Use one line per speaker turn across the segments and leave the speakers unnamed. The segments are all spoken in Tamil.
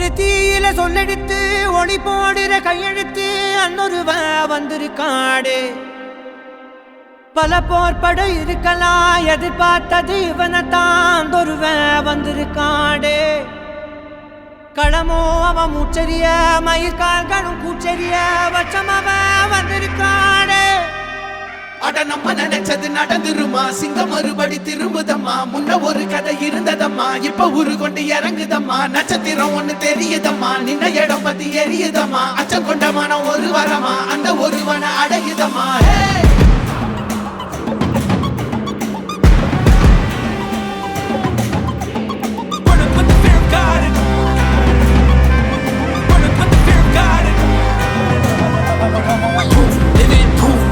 ஒரு தீயில சொல்லெடுத்து ஒளி போடுற கையெழுத்து அன்னொருவ வந்திருக்காடு. பல போர்பட இருக்கலாம் எதிர்பார்த்தது இவனைத்தான் ஒருவ வந்திருக்காடு. களமோ அவன் மூச்சரிய மயிர்கால்களும் கூச்சரிய வச்சம் அவன் வந்திருக்காடு.
அட நம்ம நினைச்சது நடந்துருமா, சிங்கம் மறுபடி திரும்புதம்மா. முன்ன ஒரு கதை இருந்ததம்மா, இப்ப உரு கொண்டு இறங்குதம்மா. நட்சத்திரம் ஒண்ணு தெரியுதம்மா, நின்ன இடம் பத்தி எரியுதம்மா. அச்சம் கொண்ட மனம் ஒரு வரமா, அந்த ஒருவனை அடையுதம்மா.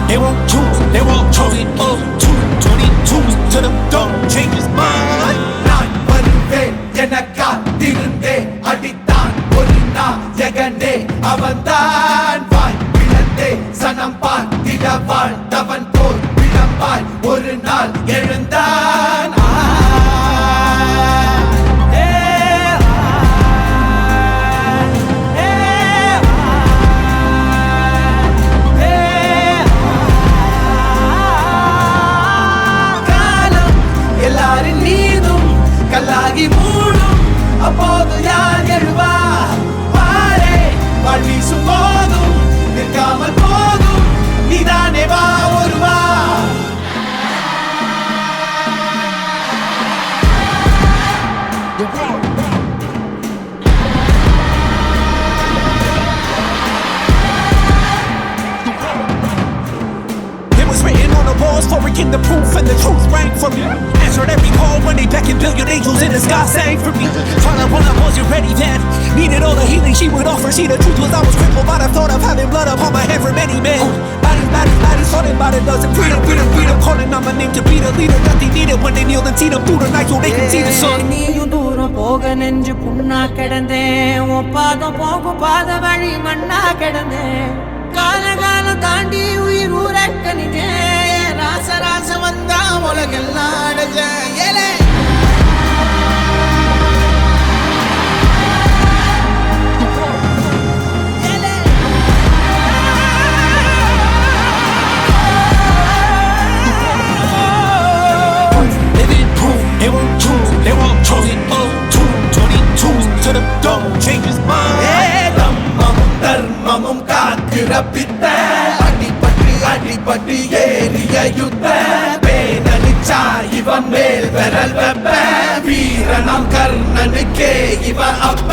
They won't choose, they won't choose it up. 222 to the door, change his mind.
நான் வருவேன் எனக்கா திருந்தே அடித்தான் ஒரு நாயகனே அவன்தான். வாய் பிளந்தே சனம் பார்த்திட வாழ்ந்தவன் போல் விளம்பாய் ஒரு நாள் எழுந்தான். கல்லாகி மூடும் அப்போது யார் எழுவா? பாரே வாழ் வீசும் போதும் நிற்காமல் போதும் நீதானே வா ஒருவா.
Forward the proof and the truth rang for me. Answered every call when they beckoned, billion angels in the sky sang for me. Father, when I wasn't ready then, needed all the healing she would offer. See, the truth was I was crippled by the thought of having blood upon my head for many men. Bodies, falling by the dozen. Freedom, calling on my name to be the leader that they needed when they kneeled and seen them through the night so they can see the sun.
நீயும் தூரம் போக நெஞ்சு புண்ணா கிடந்தேன், உன் பாதம் போகும் பாத வழி மண்ணா கிடந்தேன். காலம் தாண்டி உயிர் ஊரக்கணிதேன், ராச வந்தா உலகெல்லாம் அடைஞ்ச ஏலே.
They won't choose, they won't choose it up. 222 to the door, change his mind.
தம்மமும் தர்மமும் காக்கிற பித்த, அடிபட்டு ஏறிய யுத்த. பேனலிச்சா இவன் மேல் விரல் வெப்ப, வீரனாம் கர்ணனுக்கே இவன் அப்ப.